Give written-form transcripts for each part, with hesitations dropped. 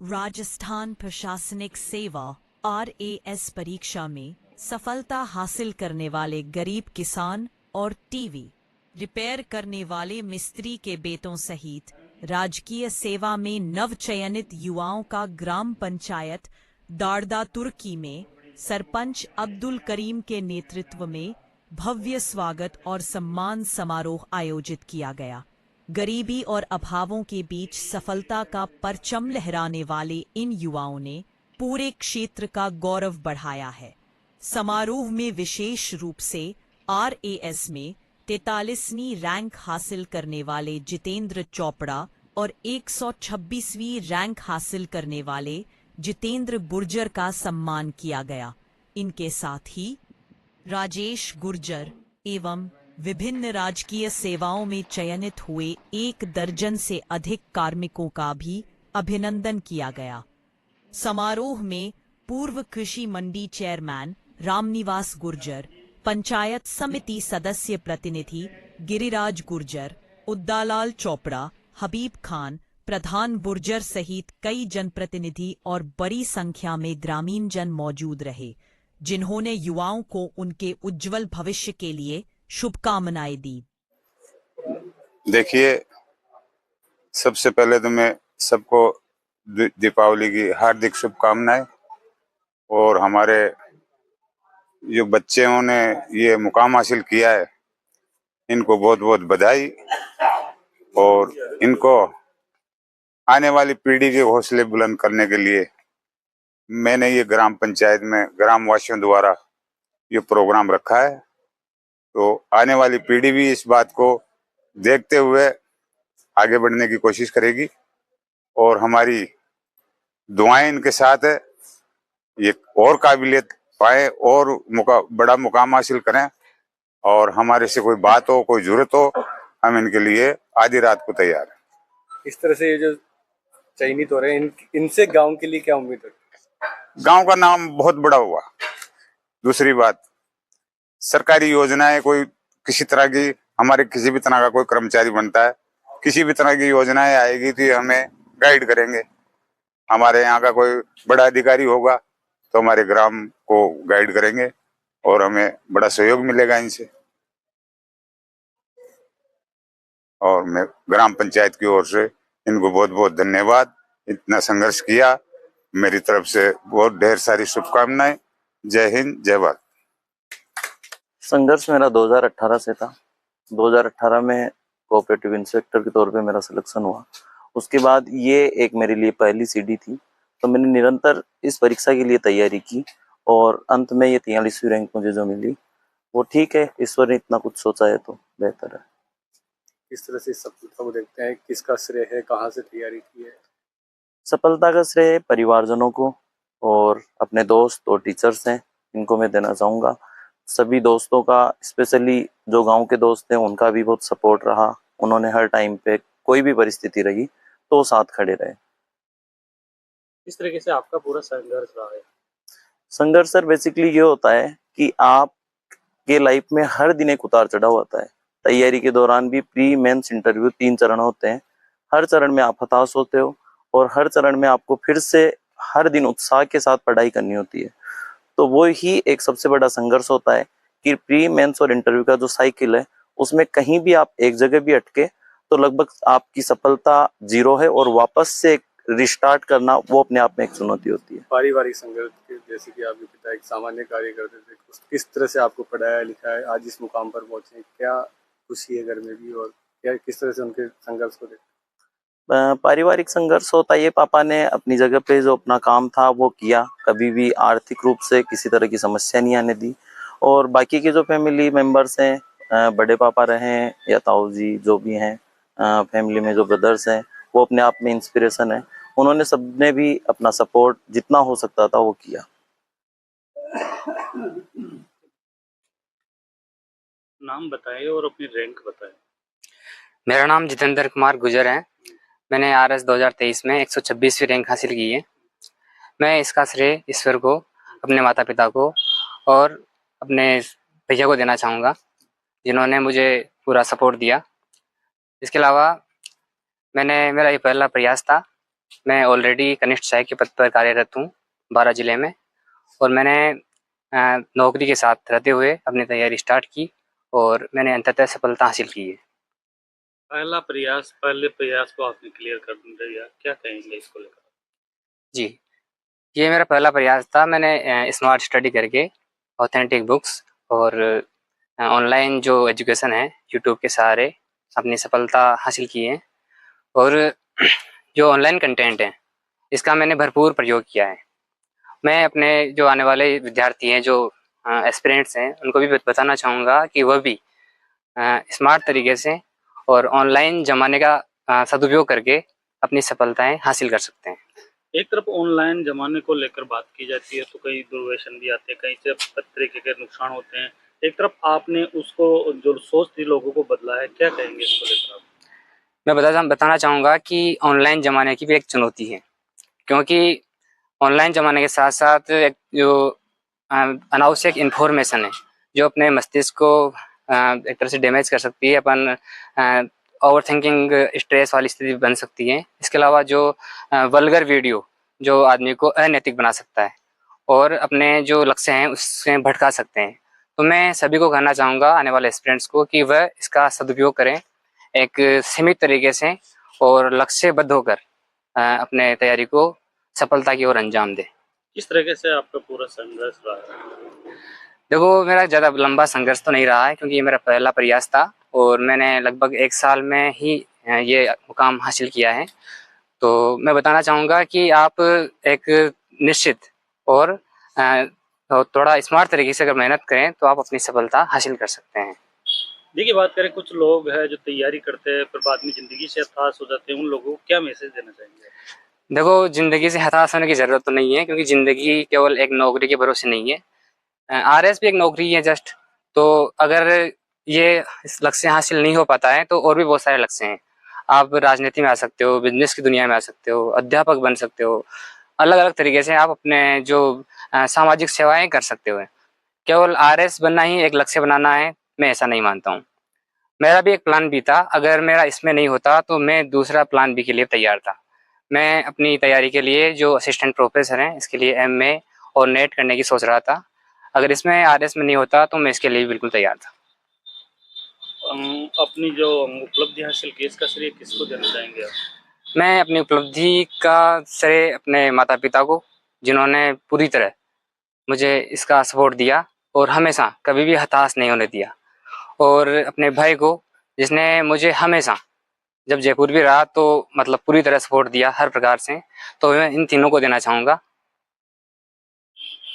राजस्थान प्रशासनिक सेवा RAS परीक्षा में सफलता हासिल करने वाले गरीब किसान और टीवी रिपेयर करने वाले मिस्त्री के बेटों सहित राजकीय सेवा में नवचयनित युवाओं का ग्राम पंचायत दाड़दा तुर्की में सरपंच अब्दुल करीम के नेतृत्व में भव्य स्वागत और सम्मान समारोह आयोजित किया गया। गरीबी और अभावों के बीच सफलता का परचम लहराने वाले इन युवाओं ने पूरे क्षेत्र का गौरव बढ़ाया है। समारोह में विशेष रूप से RAS में 43वीं रैंक हासिल करने वाले जितेंद्र चोपड़ा और 126वीं रैंक हासिल करने वाले जितेंद्र गुर्जर का सम्मान किया गया। इनके साथ ही राजेश गुर्जर एवं विभिन्न राजकीय सेवाओं में चयनित हुए 1 दर्जन से अधिक कार्मिकों का भी अभिनंदन किया गया। समारोह में पूर्व कृषि मंडी चेयरमैन रामनिवास गुर्जर, पंचायत समिति सदस्य प्रतिनिधि गिरिराज गुर्जर, उद्दालाल चोपड़ा, हबीब खान, प्रधान गुर्जर सहित कई जनप्रतिनिधि और बड़ी संख्या में ग्रामीण जन मौजूद रहे, जिन्होंने युवाओं को उनके उज्जवल भविष्य के लिए शुभकामनाएं दी। देखिए, सबसे पहले तो मैं सबको दीपावली की हार्दिक शुभकामनाएं। और हमारे जो बच्चों ने ये मुकाम हासिल किया है, इनको बहुत बहुत बधाई। और इनको आने वाली पीढ़ी के हौसले बुलंद करने के लिए मैंने ये ग्राम पंचायत में ग्राम वासियों द्वारा ये प्रोग्राम रखा है। तो आने वाली पीढ़ी भी इस बात को देखते हुए आगे बढ़ने की कोशिश करेगी और हमारी दुआएं इनके साथ है। ये और काबिलियत पाए और बड़ा मुकाम हासिल करें, और हमारे से कोई बात हो, कोई जरूरत हो, हम इनके लिए आधी रात को तैयार हैं। इस तरह से ये जो चयनित हो रहे हैं, इनसे गांव के लिए क्या उम्मीद है? गांव का नाम बहुत बड़ा हुआ। दूसरी बात, सरकारी योजनाएं कोई किसी तरह की, हमारे किसी भी तरह का कोई कर्मचारी बनता है, किसी भी तरह की योजनाएं आएगी तो ये हमें गाइड करेंगे। हमारे यहाँ का कोई बड़ा अधिकारी होगा तो हमारे ग्राम को गाइड करेंगे और हमें बड़ा सहयोग मिलेगा इनसे। और मैं ग्राम पंचायत की ओर से इनको बहुत बहुत धन्यवाद। इतना संघर्ष किया, मेरी तरफ से बहुत ढेर सारी शुभकामनाएं। जय हिंद, जय भारत। संघर्ष मेरा 2018 से था। 2018 में कोऑपरेटिव इंस्पेक्टर के तौर पे मेरा सिलेक्शन हुआ। उसके बाद ये एक मेरे लिए पहली सीढ़ी थी, तो मैंने निरंतर इस परीक्षा के लिए तैयारी की और अंत में ये 43वीं रैंक मुझे जो मिली वो ठीक है। ईश्वर ने इतना कुछ सोचा है तो बेहतर है। किस तरह से इस सफलता को देखते हैं, किसका श्रेय है, कहाँ से तैयारी की है? सफलता का श्रेय परिवारजनों को और अपने दोस्त और टीचर्स हैं, इनको मैं देना चाहूँगा। सभी दोस्तों का, स्पेशली जो गांव के दोस्त हैं, उनका भी बहुत सपोर्ट रहा। उन्होंने हर टाइम पे कोई भी परिस्थिति रही तो साथ खड़े रहे। इस तरीके से आपका पूरा संघर्ष रहा है? संघर्ष सर बेसिकली ये होता है कि आप के लाइफ में हर दिन एक उतार चढ़ाव आता है। तैयारी के दौरान भी प्री मेंस इंटरव्यू 3 चरण होते हैं। हर चरण में आप हताश होते हो और हर चरण में आपको फिर से हर दिन उत्साह के साथ पढ़ाई करनी होती है। तो वो ही एक सबसे बड़ा संघर्ष होता है कि प्री मेंस और इंटरव्यू का जो साइकिल है, उसमें कहीं भी आप एक जगह भी अटके तो लगभग आपकी सफलता 0 है और वापस से रिस्टार्ट करना वो अपने आप में एक चुनौती होती है। पारिवारिक संघर्ष के, जैसे कि आपके पिता एक सामान्य कार्य करते थे, किस तरह से आपको पढ़ाया लिखाया, आज इस मुकाम पर पहुंचे, क्या खुशी है घर में भी, और क्या किस तरह से उनके संघर्ष को देखते? पारिवारिक संघर्ष होता है, ये पापा ने अपनी जगह पे जो अपना काम था वो किया, कभी भी आर्थिक रूप से किसी तरह की समस्या नहीं आने दी। और बाकी के जो फैमिली मेंबर्स हैं, बड़े पापा रहे हैं या ताऊ जी जो भी हैं, फैमिली में जो ब्रदर्स हैं, वो अपने आप में इंस्पिरेशन है। उन्होंने सबने भी अपना सपोर्ट जितना हो सकता था वो किया। नाम बताएं और अपनी रैंक बताएं। मेरा नाम जितेंद्र कुमार गुजर है। मैंने RS 2023 में 126वीं रैंक हासिल की है। मैं इसका श्रेय ईश्वर को, अपने माता पिता को और अपने भैया को देना चाहूँगा, जिन्होंने मुझे पूरा सपोर्ट दिया। इसके अलावा मेरा ये पहला प्रयास था मैं ऑलरेडी कनिष्ठ सहायक के पद पर कार्यरत हूँ 12 जिले में, और मैंने नौकरी के साथ रहते हुए अपनी तैयारी स्टार्ट की और मैंने अंततः सफलता हासिल की है। पहले प्रयास को आपने क्लियर कर दिया, क्या कहेंगे इसको लेकर? जी, ये मेरा पहला प्रयास था। मैंने स्मार्ट स्टडी करके ऑथेंटिक बुक्स और ऑनलाइन जो एजुकेशन है यूट्यूब के सहारे अपनी सफलता हासिल की है, और जो ऑनलाइन कंटेंट है इसका मैंने भरपूर प्रयोग किया है। मैं अपने जो आने वाले विद्यार्थी हैं, जो एस्पिरेंट्स हैं, उनको भी बताना चाहूँगा कि वह भी स्मार्ट तरीके से और ऑनलाइन ज़माने का सदुपयोग करके अपनी सफलताएं हासिल कर सकते हैं। एक तरफ ऑनलाइन जमाने को लेकर बात की जाती है तो कई दुर्व्यसन भी आते हैं, कई से तरीके के नुकसान होते हैं। एक तरफ आपने उसको जो सोच थी लोगों को बदला है, क्या कहेंगे इसको लेकर आप? मैं बताना चाहूँगा कि ऑनलाइन ज़माने की भी एक चुनौती है, क्योंकि ऑनलाइन ज़माने के साथ साथ एक जो अनावश्यक इन्फॉर्मेशन है जो अपने मस्तिष्क को एक तरह से डैमेज कर सकती है, अपन ओवर थिंकिंग स्ट्रेस वाली स्थिति बन सकती है। इसके अलावा जो वल्गर वीडियो जो आदमी को अनैतिक बना सकता है और अपने जो लक्ष्य हैं उससे भटका सकते हैं। तो मैं सभी को कहना चाहूँगा, आने वाले स्टूडेंट्स को, कि वह इसका सदुपयोग करें एक सीमित तरीके से और लक्ष्यबद्ध होकर अपने तैयारी को सफलता की ओर अंजाम दें। किस तरीके से आपका पूरा संघर्ष रहा है? देखो, मेरा ज़्यादा लंबा संघर्ष तो नहीं रहा है, क्योंकि ये मेरा पहला प्रयास था और मैंने लगभग 1 साल में ही ये मुकाम हासिल किया है। तो मैं बताना चाहूँगा कि आप एक निश्चित और थोड़ा स्मार्ट तरीके से अगर मेहनत करें तो आप अपनी सफलता हासिल कर सकते हैं। देखिए, बात करें कुछ लोग हैं जो तैयारी करते हैं पर बाद में ज़िंदगी से हताश हो जाते हैं, उन लोगों को क्या मैसेज देना चाहेंगे? देखो, ज़िंदगी से हताश होने की ज़रूरत तो नहीं है, क्योंकि ज़िंदगी केवल एक नौकरी के भरोसे नहीं है। आरएस भी एक नौकरी है जस्ट। तो अगर ये इस लक्ष्य हासिल नहीं हो पाता है तो और भी बहुत सारे लक्ष्य हैं। आप राजनीति में आ सकते हो, बिजनेस की दुनिया में आ सकते हो, अध्यापक बन सकते हो, अलग अलग तरीके से आप अपने जो सामाजिक सेवाएं कर सकते हो। केवल आरएस बनना ही एक लक्ष्य बनाना है, मैं ऐसा नहीं मानता हूँ। मेरा भी एक प्लान बी था, अगर मेरा इसमें नहीं होता तो मैं दूसरा प्लान बी के लिए तैयार था। मैं अपनी तैयारी के लिए जो असिस्टेंट प्रोफेसर हैं इसके लिए एमए और नेट करने की सोच रहा था। अगर इसमें आरएस में नहीं होता तो मैं इसके लिए भी बिल्कुल तैयार था। अपनी जो उपलब्धि हासिल की इसका श्रेय किसको देना चाहेंगे आप? मैं अपनी उपलब्धि का श्रेय अपने माता पिता को, जिन्होंने पूरी तरह मुझे इसका सपोर्ट दिया और हमेशा कभी भी हताश नहीं होने दिया, और अपने भाई को, जिसने मुझे हमेशा जब जयपुर भी रहा तो मतलब पूरी तरह सपोर्ट दिया हर प्रकार से। तो मैं इन तीनों को देना चाहूँगा।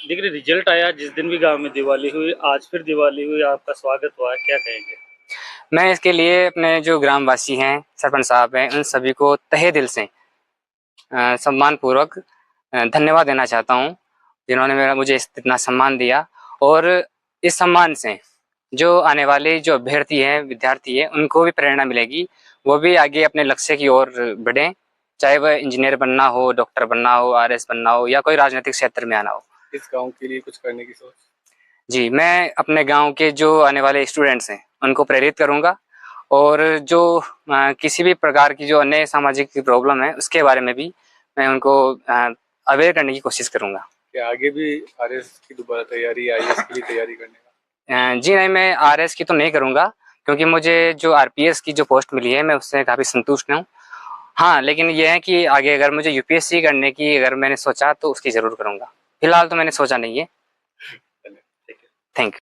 देखिए, रिजल्ट आया, जिस दिन भी गांव में दिवाली हुई, आज फिर दिवाली हुई, आपका स्वागत हुआ, क्या कहेंगे? मैं इसके लिए अपने जो ग्रामवासी हैं, सरपंच साहब हैं, उन सभी को तहे दिल से सम्मान पूर्वक धन्यवाद देना चाहता हूँ, जिन्होंने मुझे इतना सम्मान दिया। और इस सम्मान से जो आने वाले जो अभ्यर्थी हैं, विद्यार्थी हैं, उनको भी प्रेरणा मिलेगी, वो भी आगे अपने लक्ष्य की ओर बढ़ें, चाहे वह इंजीनियर बनना हो, डॉक्टर बनना हो, आरएस बनना हो, या कोई राजनीतिक क्षेत्र में आना हो। इस गांव के लिए कुछ करने की सोच? जी, मैं अपने गांव के जो आने वाले स्टूडेंट्स हैं उनको प्रेरित करूंगा, और जो किसी भी प्रकार की जो अन्य सामाजिक प्रॉब्लम है उसके बारे में भी मैं उनको अवेयर करने की कोशिश करूंगा। क्या आगे भी आरएस की दोबारा तैयारी, आईएएस की तैयारी करने का? जी नहीं, मैं आरएस की तो नहीं करूंगा, क्योंकि मुझे जो आरपीएस की जो पोस्ट मिली है मैं उससे काफ़ी संतुष्ट हूँ। हाँ, लेकिन यह है कि आगे अगर मुझे यूपीएससी करने की अगर मैंने सोचा तो उसकी ज़रूर करूँगा। फिलहाल तो मैंने सोचा नहीं है। Thank you.